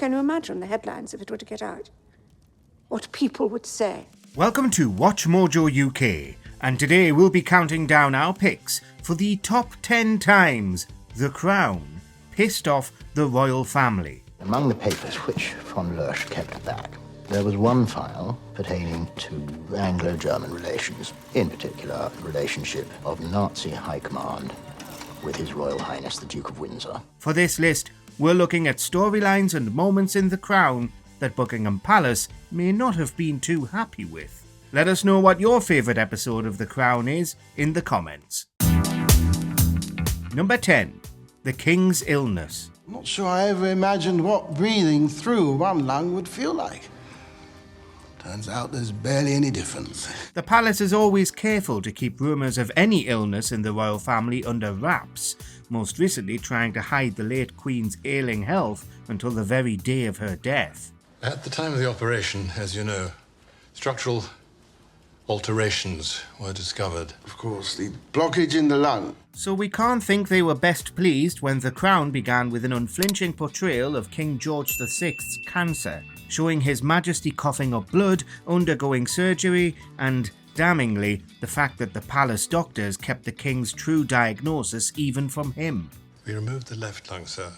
Can you imagine the headlines if it were to get out? What people would say. Welcome to WatchMojoUK, and today we'll be counting down our picks for the top 10 times The Crown pissed off the royal family. Among the papers which von Lörsch kept back, there was one file pertaining to Anglo-German relations, in particular the relationship of Nazi High Command with His Royal Highness the Duke of Windsor. For this list, we're looking at storylines and moments in The Crown that Buckingham Palace may not have been too happy with. Let us know what your favourite episode of The Crown is in the comments. Number 10. The King's Illness. I'm not sure I ever imagined what breathing through one lung would feel like. Turns out there's barely any difference. The palace is always careful to keep rumours of any illness in the royal family under wraps, most recently trying to hide the late Queen's ailing health until the very day of her death. At the time of the operation, as you know, structural alterations were discovered. Of course, the blockage in the lung. So we can't think they were best pleased when The Crown began with an unflinching portrayal of King George VI's cancer, showing His Majesty coughing up blood, undergoing surgery, and, damningly, the fact that the palace doctors kept the King's true diagnosis even from him. We removed the left lung, sir,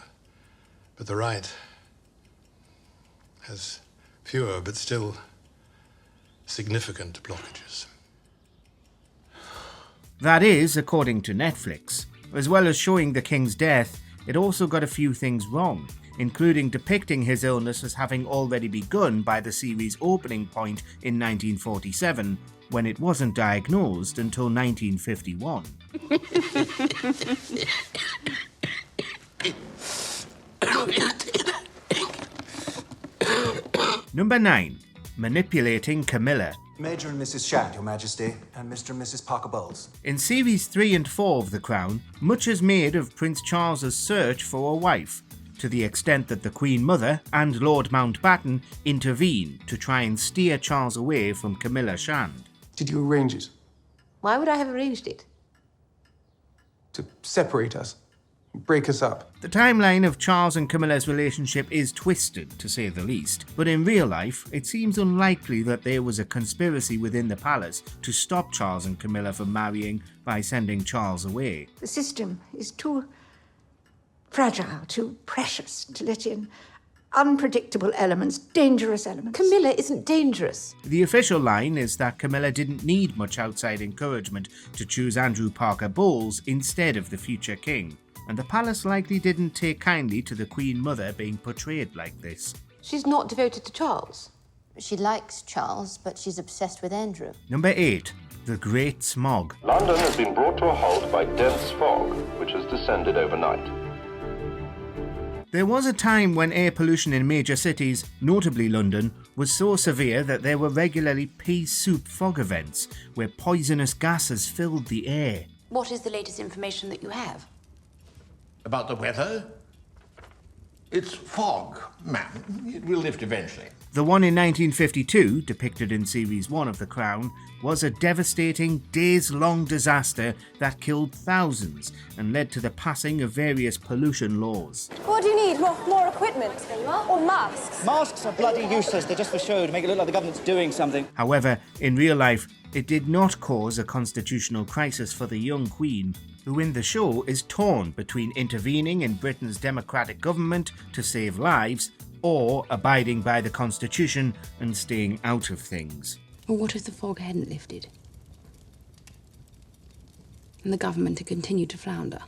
but the right has fewer but still significant blockages. That is, according to Netflix. As well as showing the King's death, it also got a few things wrong, including depicting his illness as having already begun by the series' opening point in 1947, when it wasn't diagnosed until 1951. Number 9. Manipulating Camilla. Major and Mrs. Shand, Your Majesty, and Mr. and Mrs. Parker Bowles. In Series 3 and 4 of The Crown, much is made of Prince Charles's search for a wife, to the extent that the Queen Mother and Lord Mountbatten intervene to try and steer Charles away from Camilla Shand. Did you arrange it? Why would I have arranged it? To separate us? Break us up? The timeline of Charles and Camilla's relationship is twisted, to say the least, but in real life, it seems unlikely that there was a conspiracy within the palace to stop Charles and Camilla from marrying by sending Charles away. The system is too fragile, too precious to let in unpredictable elements, dangerous elements. Camilla isn't dangerous. The official line is that Camilla didn't need much outside encouragement to choose Andrew Parker Bowles instead of the future king, and the palace likely didn't take kindly to the Queen Mother being portrayed like this. She's not devoted to Charles. She likes Charles, but she's obsessed with Andrew. Number 8. The Great Smog. London has been brought to a halt by dense fog, which has descended overnight. There was a time when air pollution in major cities, notably London, was so severe that there were regularly pea soup fog events where poisonous gases filled the air. What is the latest information that you have? About the weather? It's fog, ma'am. It will lift eventually. The one in 1952, depicted in Series 1 of The Crown, was a devastating, days-long disaster that killed thousands and led to the passing of various pollution laws. What do you need? More equipment? Or masks? Masks are bloody useless. They're just for show, to make it look like the government's doing something. However, in real life, it did not cause a constitutional crisis for the young Queen, who in the show is torn between intervening in Britain's democratic government to save lives or abiding by the Constitution and staying out of things. Well, what if the fog hadn't lifted? And the government had continued to flounder?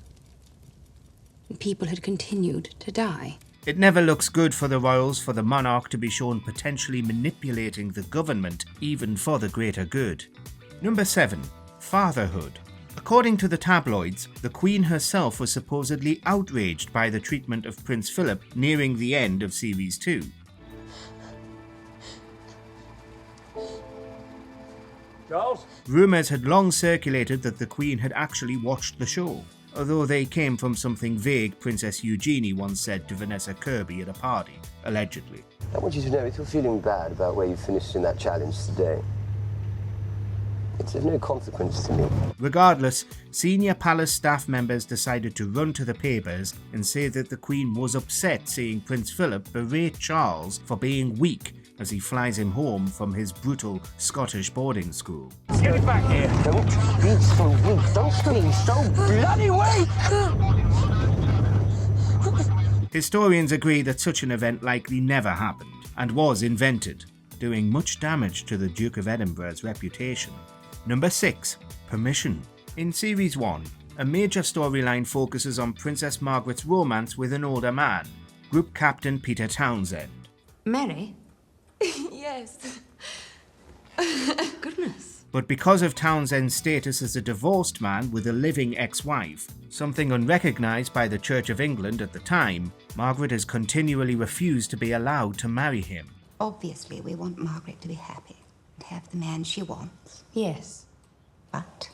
And people had continued to die? It never looks good for the royals for the monarch to be shown potentially manipulating the government, even for the greater good. Number 7. Fatherhood. According to the tabloids, the Queen herself was supposedly outraged by the treatment of Prince Philip nearing the end of Series 2. Charles? Rumours had long circulated that the Queen had actually watched the show, although they came from something vague Princess Eugenie once said to Vanessa Kirby at a party, allegedly. I want you to know, if you're feeling bad about where you finished in that challenge today, It's of no consequence to me. Regardless, senior palace staff members decided to run to the papers and say that the Queen was upset seeing Prince Philip berate Charles for being weak as he flies him home from his brutal Scottish boarding school. Get it back here. Don't be so weak. Don't be so bloody weak. Historians agree that such an event likely never happened and was invented, doing much damage to the Duke of Edinburgh's reputation. Number 6. Permission. In Series 1, a major storyline focuses on Princess Margaret's romance with an older man, Group Captain Peter Townsend. Mary? Yes. Goodness. But because of Townsend's status as a divorced man with a living ex-wife, something unrecognised by the Church of England at the time, Margaret has continually refused to be allowed to marry him. Obviously, we want Margaret to be happy and have the man she wants. Yes. But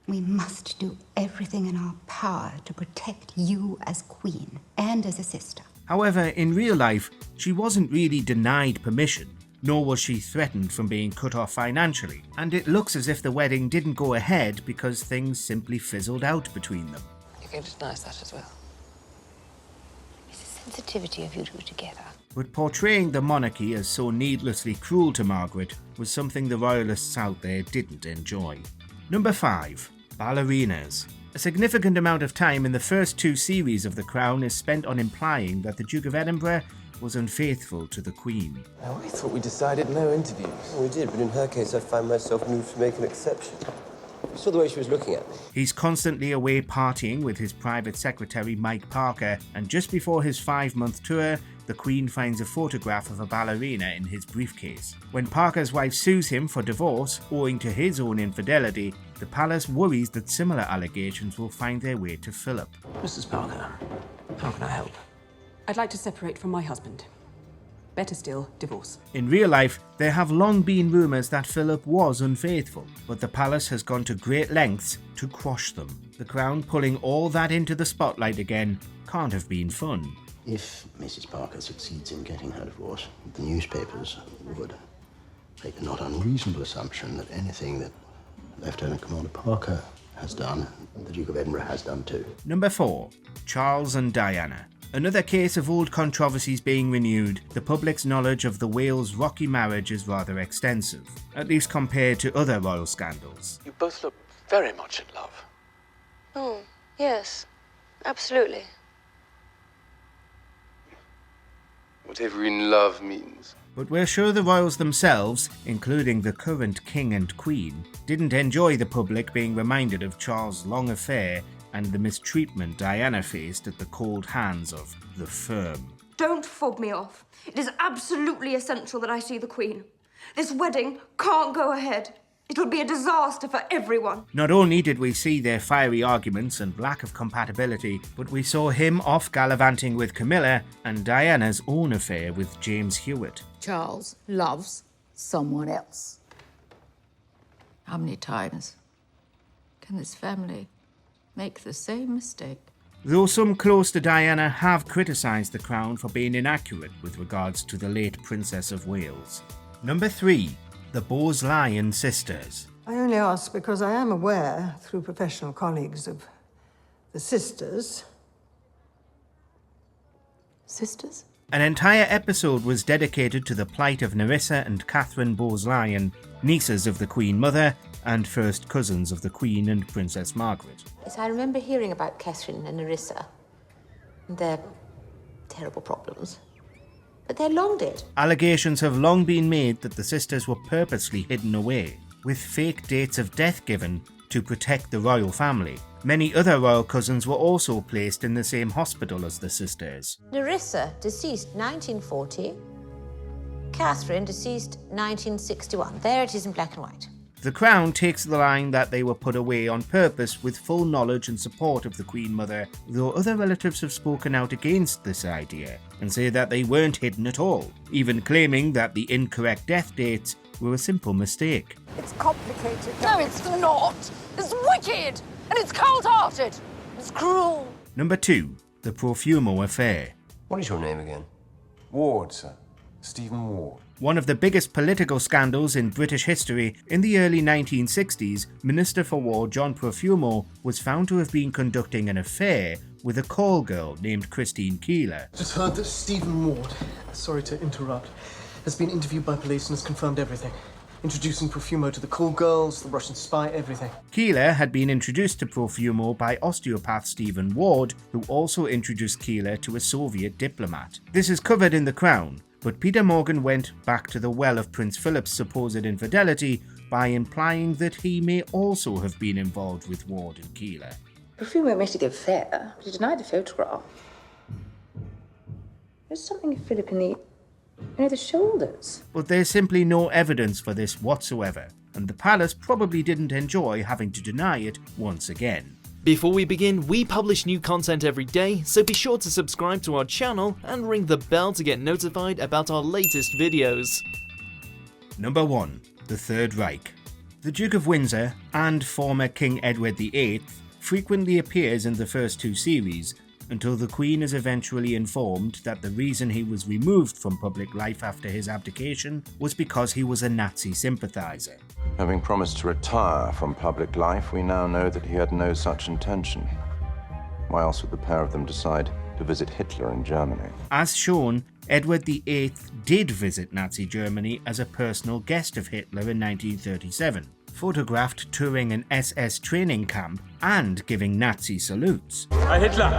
we must do everything in our power to protect you as queen and as a sister. However, in real life, she wasn't really denied permission, nor was she threatened from being cut off financially, and it looks as if the wedding didn't go ahead because things simply fizzled out between them. You're going to deny that as well. It's the sensitivity of you two together. But portraying the monarchy as so needlessly cruel to Margaret was something the royalists out there didn't enjoy. Number 5. Ballerinas. A significant amount of time in the first 2 series of The Crown is spent on implying that the Duke of Edinburgh was unfaithful to the Queen. Now, I thought we decided no interviews. We did, but in her case, I found myself moved to make an exception. You saw the way she was looking at me. He's constantly away partying with his private secretary Mike Parker, and just before his 5-month tour, the Queen finds a photograph of a ballerina in his briefcase. When Parker's wife sues him for divorce, owing to his own infidelity, the palace worries that similar allegations will find their way to Philip. Mrs. Parker, how can I help? I'd like to separate from my husband. Better still, divorce. In real life, there have long been rumours that Philip was unfaithful, but the palace has gone to great lengths to quash them. The Crown pulling all that into the spotlight again can't have been fun. If Mrs. Parker succeeds in getting her divorce, the newspapers would make the not unreasonable assumption that anything that Lieutenant Commander Parker has done, the Duke of Edinburgh has done too. Number 4. Charles and Diana. Another case of old controversies being renewed, the public's knowledge of the Wales rocky marriage is rather extensive, at least compared to other royal scandals. You both look very much in love. Oh, yes, absolutely. Whatever in love means. But we're sure the royals themselves, including the current king and queen, didn't enjoy the public being reminded of Charles' long affair and the mistreatment Diana faced at the cold hands of the firm. Don't fob me off. It is absolutely essential that I see the Queen. This wedding can't go ahead. It'll be a disaster for everyone. Not only did we see their fiery arguments and lack of compatibility, but we saw him off gallivanting with Camilla and Diana's own affair with James Hewitt. Charles loves someone else. How many times can this family make the same mistake? Though some close to Diana have criticised the Crown for being inaccurate with regards to the late Princess of Wales. Number 3. The Bowes-Lyon sisters. I only ask because I am aware, through professional colleagues, of the sisters. Sisters? An entire episode was dedicated to the plight of Nerissa and Catherine Bowes-Lyon, nieces of the Queen Mother and first cousins of the Queen and Princess Margaret. Yes, I remember hearing about Catherine and Nerissa and their terrible problems. But they're long dead. Allegations have long been made that the sisters were purposely hidden away, with fake dates of death given to protect the royal family. Many other royal cousins were also placed in the same hospital as the sisters. Nerissa, deceased 1940. Catherine, deceased 1961. There it is in black and white. The Crown takes the line that they were put away on purpose with full knowledge and support of the Queen Mother, though other relatives have spoken out against this idea and say that they weren't hidden at all, even claiming that the incorrect death dates were a simple mistake. It's complicated. No, it's not. It's wicked. And it's cold-hearted. It's cruel. Number 2. The Profumo affair. What is your name again? Ward, sir. Stephen Ward. One of the biggest political scandals in British history, in the early 1960s, Minister for War John Profumo was found to have been conducting an affair with a call girl named Christine Keeler. Just heard that Stephen Ward, sorry to interrupt, has been interviewed by police and has confirmed everything. Introducing Profumo to the call girls, the Russian spy, everything. Keeler had been introduced to Profumo by osteopath Stephen Ward, who also introduced Keeler to a Soviet diplomat. This is covered in The Crown, but Peter Morgan went back to the well of Prince Philip's supposed infidelity by implying that he may also have been involved with Ward and Keeler. Profumo admitted the affair, but he denied the photograph. There's something of Philip in the shoulders. But there's simply no evidence for this whatsoever, and the palace probably didn't enjoy having to deny it once again. Before we begin, we publish new content every day, so be sure to subscribe to our channel and ring the bell to get notified about our latest videos. Number 1. The Third Reich. The Duke of Windsor and former King Edward VIII frequently appears in the first 2 series, until the Queen is eventually informed that the reason he was removed from public life after his abdication was because he was a Nazi sympathizer. Having promised to retire from public life, we now know that he had no such intention. Why else would the pair of them decide to visit Hitler in Germany? As shown, Edward VIII did visit Nazi Germany as a personal guest of Hitler in 1937, photographed touring an SS training camp and giving Nazi salutes. Heil Hitler!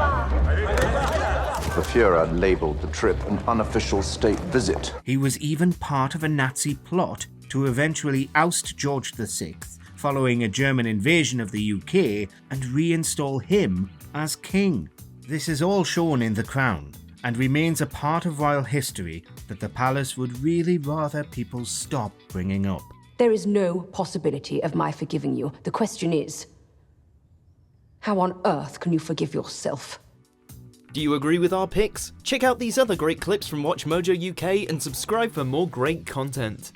The Führer labelled the trip an unofficial state visit. He was even part of a Nazi plot to eventually oust George VI following a German invasion of the UK and reinstall him as king. This is all shown in The Crown and remains a part of royal history that the palace would really rather people stop bringing up. There is no possibility of my forgiving you. The question is, how on earth can you forgive yourself? Do you agree with our picks? Check out these other great clips from WatchMojoUK and subscribe for more great content.